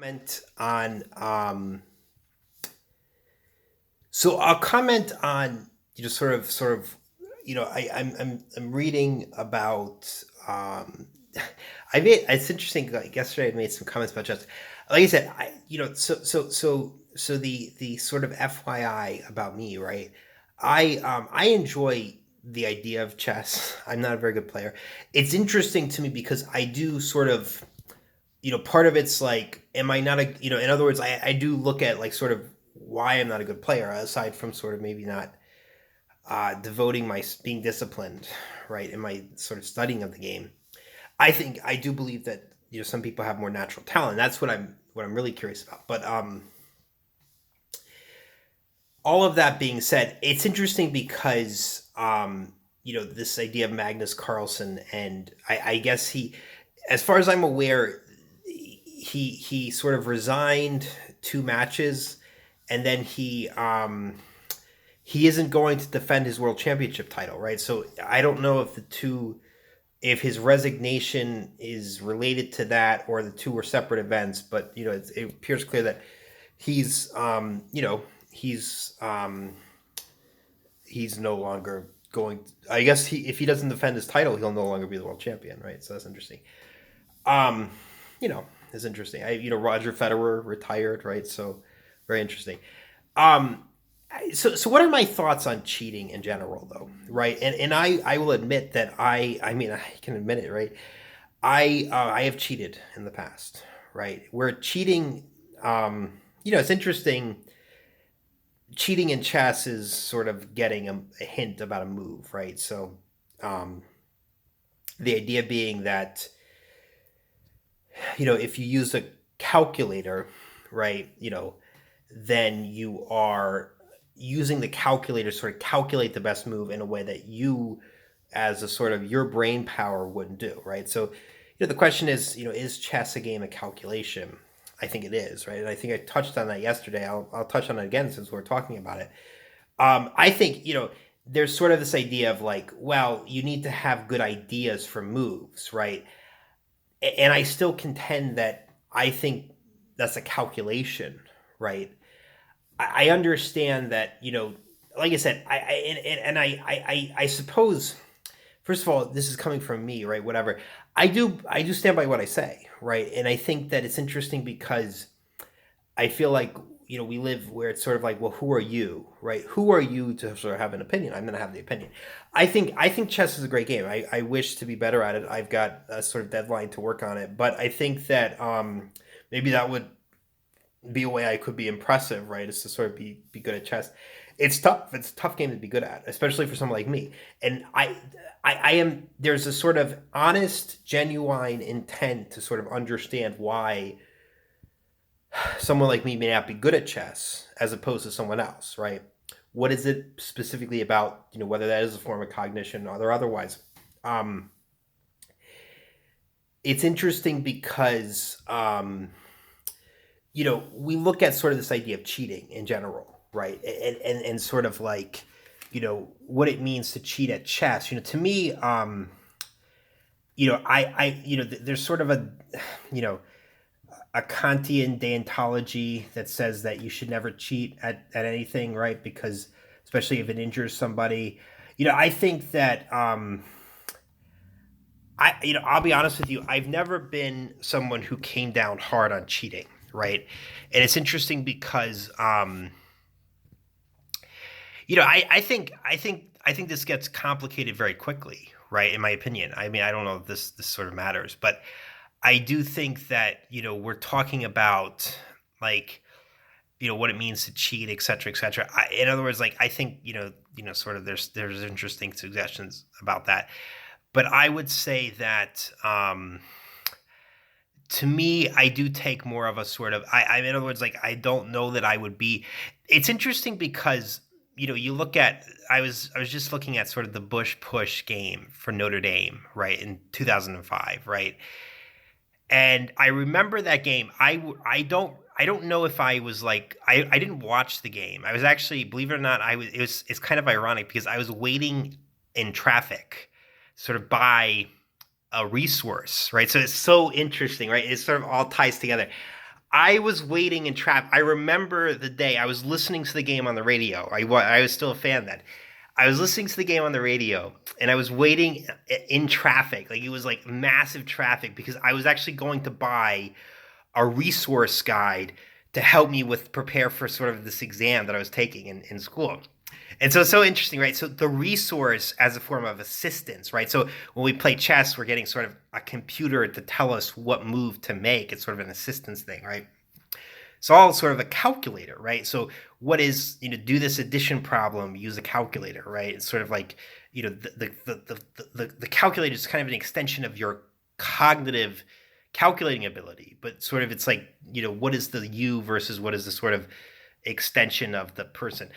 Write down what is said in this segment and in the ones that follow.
Comment on so I'll comment on sort of I'm reading about I made it's interesting, like yesterday I made some comments about chess. Like I said, the sort of FYI about me, right? I enjoy the idea of chess. I'm not a very good player. It's interesting to me because I do sort of, part of it's like, am I not a, in other words, I do look at like sort of why I'm not a good player, aside from sort of maybe not devoting my being disciplined, right, in my sort of studying of the game. I think I do believe that some people have more natural talent. That's what I'm really curious about. But all of that being said, it's interesting because this idea of Magnus Carlsen, and I guess he, as far as I'm aware, he sort of resigned 2 matches, and then he isn't going to defend his world championship title, right? So I don't know if his resignation is related to that or the two were separate events, but it appears clear that he's he's no longer going. I guess if he doesn't defend his title, he'll no longer be the world champion, right? So that's interesting. Um, it's interesting. Roger Federer retired, right? So very interesting. Um, so what are my thoughts on cheating in general, though, right? And I will admit that I mean, I can admit it, right? I have cheated in the past, right? Where cheating, it's interesting. Cheating in chess is sort of getting a hint about a move, right? So, um, the idea being that if you use a calculator, right, then you are using the calculator to sort of calculate the best move in a way that you, as a sort of your brain power, wouldn't do, right? So, the question is chess a game of calculation? I think it is, right? And I think I touched on that yesterday. I'll touch on it again since we're talking about it. I think there's sort of this idea of like, well, you need to have good ideas for moves, right? And I still contend that I think that's a calculation, right? I understand that, like I said, I suppose, first of all, this is coming from me, right? Whatever. I do stand by what I say, right? And I think that it's interesting because I feel like we live where it's sort of like, well, who are you, right? Who are you to sort of have an opinion? I'm going to have the opinion. I think chess is a great game. I wish to be better at it. I've got a sort of deadline to work on it, but I think that maybe that would be a way I could be impressive, right? Is to sort of be good at chess. It's tough. It's a tough game to be good at, especially for someone like me. And I am there's a sort of honest, genuine intent to sort of understand why someone like me may not be good at chess as opposed to someone else, right? What is it specifically about, whether that is a form of cognition or otherwise? Um, it's interesting because, we look at sort of this idea of cheating in general, right? And sort of like, what it means to cheat at chess. To me, there's sort of you know, a Kantian deontology that says that you should never cheat at anything, right? Because especially if it injures somebody, I think that I'll be honest with you, I've never been someone who came down hard on cheating, right? And it's interesting because I think this gets complicated very quickly, right? In my opinion, I mean, I don't know if this sort of matters, but I do think that we're talking about like what it means to cheat, et cetera, et cetera. In other words, like I think sort of there's interesting suggestions about that, but I would say that to me, I do take more of a sort of in other words, like I don't know that I would be. It's interesting because you look at I was just looking at sort of the Bush push game for Notre Dame, right, in 2005, right, and I remember that game. I don't know if I was like I didn't watch the game. I was actually, believe it or not, it's kind of ironic because I was waiting in traffic, sort of by a resource, right? So it's so interesting, right? It sort of all ties together. I was waiting in traffic. I remember the day I was listening to the game on the radio. I was still a fan then. I was listening to the game on the radio and I was waiting in traffic. Like it was like massive traffic because I was actually going to buy a resource guide to help me with prepare for sort of this exam that I was taking in school. And so it's so interesting, right? So the resource as a form of assistance, right? So when we play chess, we're getting sort of a computer to tell us what move to make. It's sort of an assistance thing, right? It's all sort of a calculator, right? So what is, do this addition problem, use a calculator, right? It's sort of like, the calculator is kind of an extension of your cognitive calculating ability, but sort of it's like, what is the you versus what is the sort of extension of the person.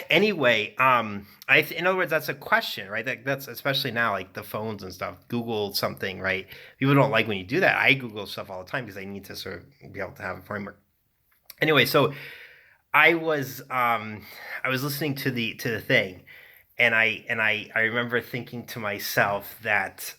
Anyway, in other words, that's a question, right? That's especially now, like the phones and stuff. Google something, right? People don't like when you do that. I Google stuff all the time because I need to sort of be able to have a framework. Anyway, so I was listening to the thing, and I remember thinking to myself that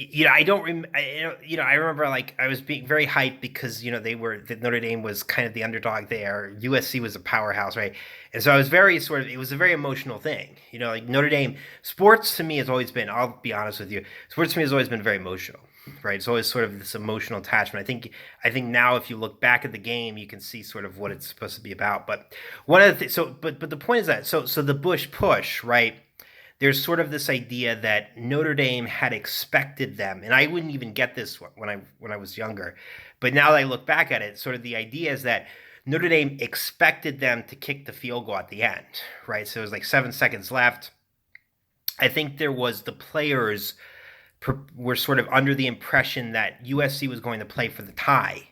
I don't I remember like I was being very hyped because Notre Dame was kind of the underdog there. USC was a powerhouse, right? And so I was it was a very emotional thing. Like Notre Dame sports to me has always been, I'll be honest with you, sports to me has always been very emotional, right? It's always sort of this emotional attachment. I think now if you look back at the game, you can see sort of what it's supposed to be about. But one of the but the point is that so the Bush push, right? There's sort of this idea that Notre Dame had expected them, and I wouldn't even get this when I was younger, but now that I look back at it, sort of the idea is that Notre Dame expected them to kick the field goal at the end, right? So it was like 7 seconds left. I think the players were sort of under the impression that USC was going to play for the tie,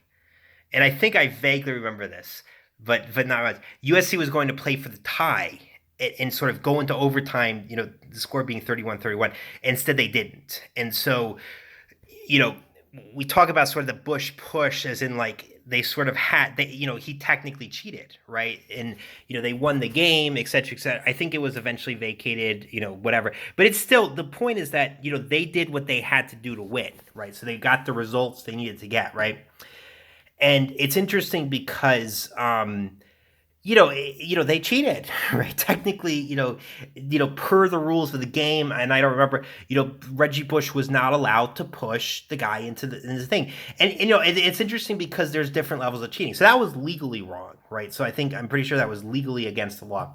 and I think I vaguely remember this, but not much. USC was going to play for the tie and sort of go into overtime, the score being 31-31. Instead, they didn't. And so, we talk about sort of the Bush push as in like they sort of he technically cheated, right? And, they won the game, et cetera, et cetera. I think it was eventually vacated, whatever. But it's still, the point is that, they did what they had to do to win, right? So they got the results they needed to get, right? And it's interesting because, they cheated, right? Technically, per the rules of the game, and I don't remember, Reggie Bush was not allowed to push the guy into the thing. And it's interesting because there's different levels of cheating. So that was legally wrong, right? So I'm pretty sure that was legally against the law,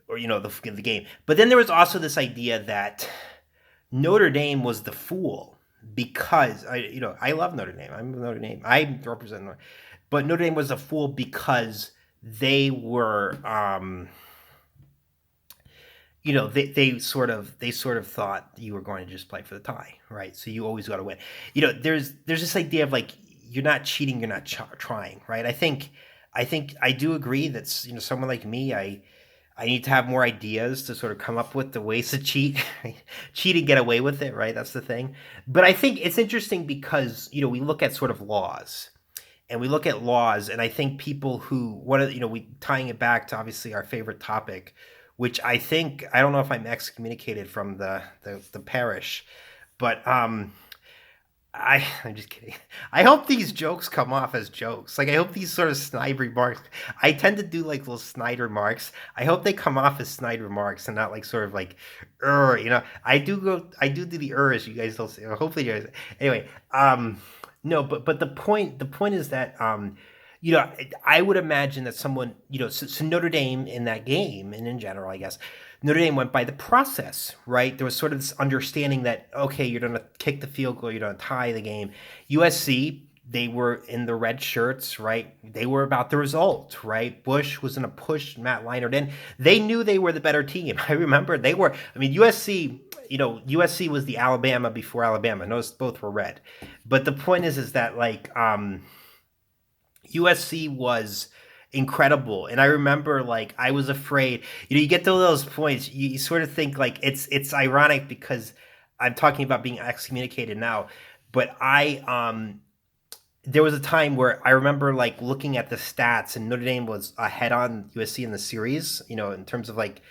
or the game. But then there was also this idea that Notre Dame was the fool because I love Notre Dame. I'm Notre Dame. I represent Notre Dame. But Notre Dame was a fool because they were they sort of thought you were going to just play for the tie, right? So you always got to win. There's this idea of like, you're not cheating, you're not trying, right? I think I do agree that someone like me, I need to have more ideas to sort of come up with the ways to cheat and get away with it, right? That's the thing. But I think it's interesting because we look at sort of laws. And we look at laws, and I think people who we tying it back to obviously our favorite topic, which I don't know if I'm excommunicated from the parish, but I'm just kidding. I hope these jokes come off as jokes. Like I hope these sort of snide remarks. I tend to do like little snide remarks. I hope they come off as snide remarks and not like sort of like, I do the as you guys don't say. Hopefully you guys. Anyway, no, but the point is that I would imagine that someone so Notre Dame in that game and in general, I guess Notre Dame went by the process, right? There was sort of this understanding that okay, you're going to kick the field goal, you're going to tie the game. USC, they were in the red shirts, right? They were about the result, right? Bush was going to push Matt Leinart in. They knew they were the better team. I remember they were. I mean, USC. USC was the Alabama before Alabama. Notice both were red. But the point is that like USC was incredible. And I remember like I was afraid, you get to those points, you sort of think like it's ironic because I'm talking about being excommunicated now. But there was a time where I remember like looking at the stats and Notre Dame was ahead on USC in the series, in terms of like,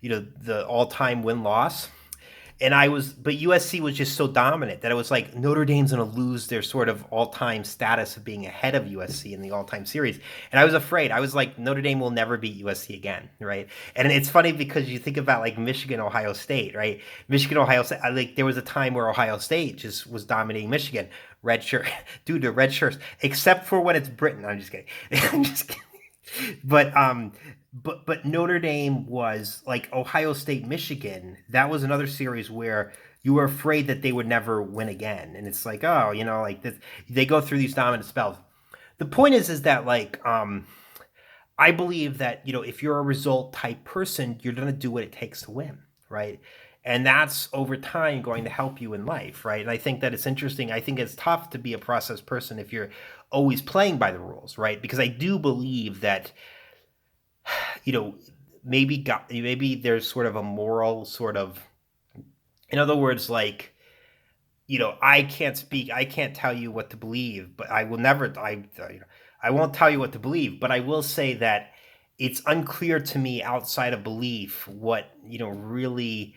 the all-time win-loss. And but USC was just so dominant that it was like Notre Dame's going to lose their sort of all-time status of being ahead of USC in the all-time series. And I was afraid. I was like, Notre Dame will never beat USC again, right? And it's funny because you think about like Michigan, Ohio State, right? Michigan, Ohio State. Like there was a time where Ohio State just was dominating Michigan. Red shirt, dude, the red shirts, except for when it's Britain. I'm just kidding. I'm just kidding. But Notre Dame was like Ohio State, Michigan. That was another series where you were afraid that they would never win again, and it's like, oh, like this, they go through these dominant spells. The point is that like I believe that if you're a result type person, you're gonna do what it takes to win, right? And that's over time going to help you in life, right? And I think that it's interesting. I think it's tough to be a process person if you're always playing by the rules, right? Because I do believe that maybe there's sort of a moral sort of, in other words, like, I can't tell you what to believe, but I will never, I won't tell you what to believe, but I will say that it's unclear to me outside of belief what, really,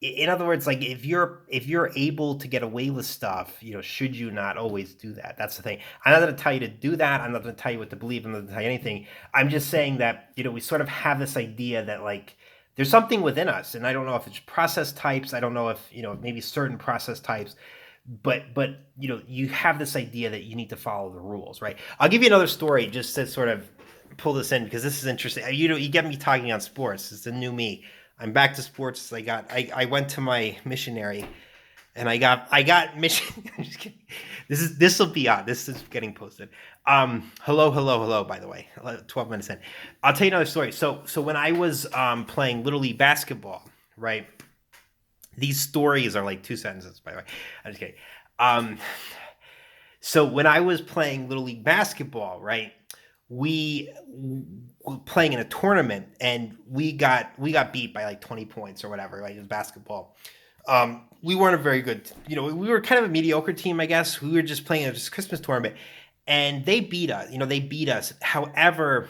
in other words, like if you're able to get away with stuff, should you not always do that? That's the thing. I'm not going to tell you to do that. I'm not going to tell you what to believe. I'm not going to tell you anything. I'm just saying that we sort of have this idea that like there's something within us, and I don't know if it's process types. I don't know if maybe certain process types, but you have this idea that you need to follow the rules, right? I'll give you another story just to sort of pull this in because this is interesting. You get me talking on sports. It's the new me. I'm back to sports. I went to my missionary, and I got mission. I'm just kidding. This will be on. This is getting posted. Hello. By the way, 12 minutes in, I'll tell you another story. So when I was playing Little League basketball, right? These stories are like 2 sentences. By the way, I'm just kidding. So when I was playing Little League basketball, right? We were playing in a tournament and we got beat by like 20 points or whatever, right? It was basketball. We weren't a very good, we were kind of a mediocre team, I guess. We were just playing a Christmas tournament and they beat us. However,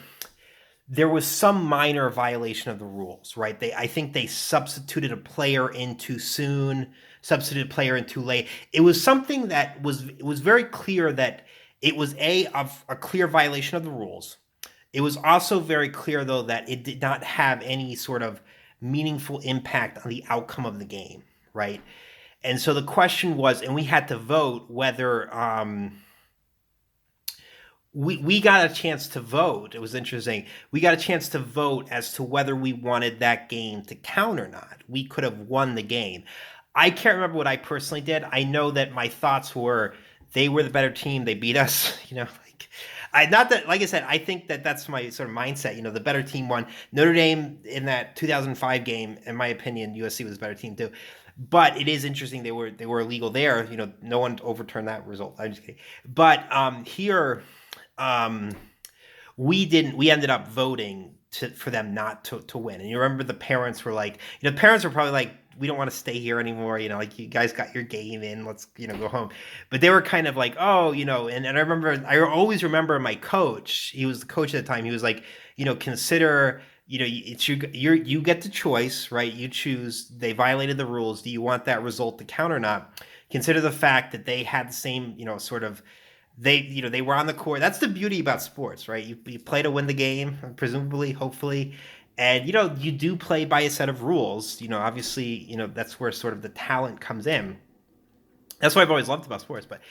there was some minor violation of the rules, right? I think they substituted a player in too soon, substituted a player in too late. It was something that it was very clear that it was a clear violation of the rules. It was also very clear, though, that it did not have any sort of meaningful impact on the outcome of the game, right? And so the question was, and we had to vote whether we got a chance to vote. It was interesting. We got a chance to vote as to whether we wanted that game to count or not. We could have won the game. I can't remember what I personally did. I know that my thoughts were they were the better team. They beat us. Not that, like I said, I think that that's my sort of mindset. The better team won. Notre Dame in that 2005 game, in my opinion, USC was a better team too. But it is interesting they were illegal there. No one overturned that result. I'm just kidding. But here, we ended up voting for them not to win. And you remember the parents were like, parents were probably like, we don't want to stay here anymore. Like you guys got your game in, let's, go home. But they were kind of like, oh, and I always remember my coach, he was the coach at the time. He was like, consider, it's you get the choice, right? You choose, they violated the rules. Do you want that result to count or not? Consider the fact that they had the same, sort of, they were on the court. That's the beauty about sports, right? You play to win the game, presumably, hopefully. And, you do play by a set of rules. Obviously, that's where sort of the talent comes in. That's what I've always loved about sports. But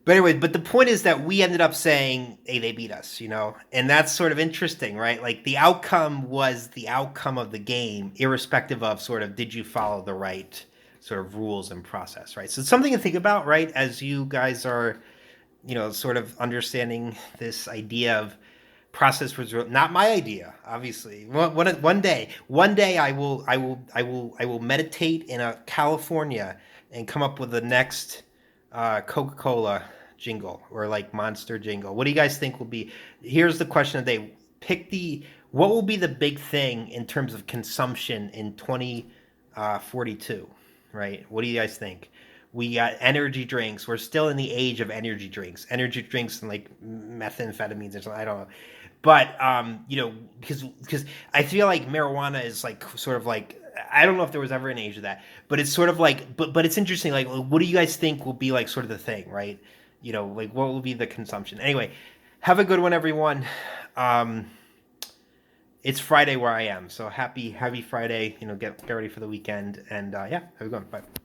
anyway, but the point is that we ended up saying, hey, they beat us, and that's sort of interesting, right? Like the outcome was the outcome of the game, irrespective of sort of did you follow the right sort of rules and process, right? So it's something to think about, right? As you guys are, sort of understanding this idea of process was not my idea, obviously. One day I will meditate in a California and come up with the next Coca-Cola jingle or like Monster jingle. What do you guys think will be? Here's the question of the day. What will be the big thing in terms of consumption in 2042, right? What do you guys think? We got energy drinks. We're still in the age of energy drinks and like methamphetamines or something. I don't know. But, because I feel like marijuana is like sort of like, I don't know if there was ever an age of that, but it's sort of like, but it's interesting. Like, what do you guys think will be like sort of the thing, right? You know, like what will be the consumption? Anyway, have a good one, everyone. Um, it's Friday where I am, so happy Friday. You know, get ready for the weekend, and yeah, have a good one. Bye.